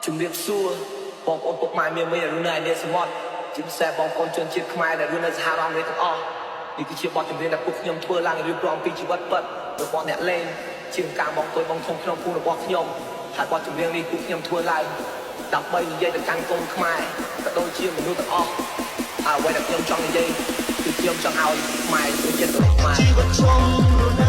ជំរាបសួរបងប្អូនពុកម៉ែមានរស់នៅឯនេសមុទ្រជាពិសេសបងប្អូនជនជាតិខ្មែរដែលរស់នៅសហរដ្ឋអាមេរិកទាំងអស់នេះគឺជាបទចម្រៀងដែលពួកខ្ញុំធ្វើឡើងរៀបរាប់ពីជីវិតពិតរបស់អ្នកលេងជាការបងប្អូនបងធំក្នុងភូមិរបស់ខ្ញុំហើយបទចម្រៀងនេះពួកខ្ញុំធ្វើឡើងដើម្បីនិយាយទៅកាន់កូនខ្មែរក៏ដូចជាមនុស្សទាំងអស់អ្វីដែលខ្ញុំចង់និយាយគឺខ្ញុំចង់ឲ្យខ្មែរមានចិត្តរបស់ខ្មែរជីវិតខ្ញុំ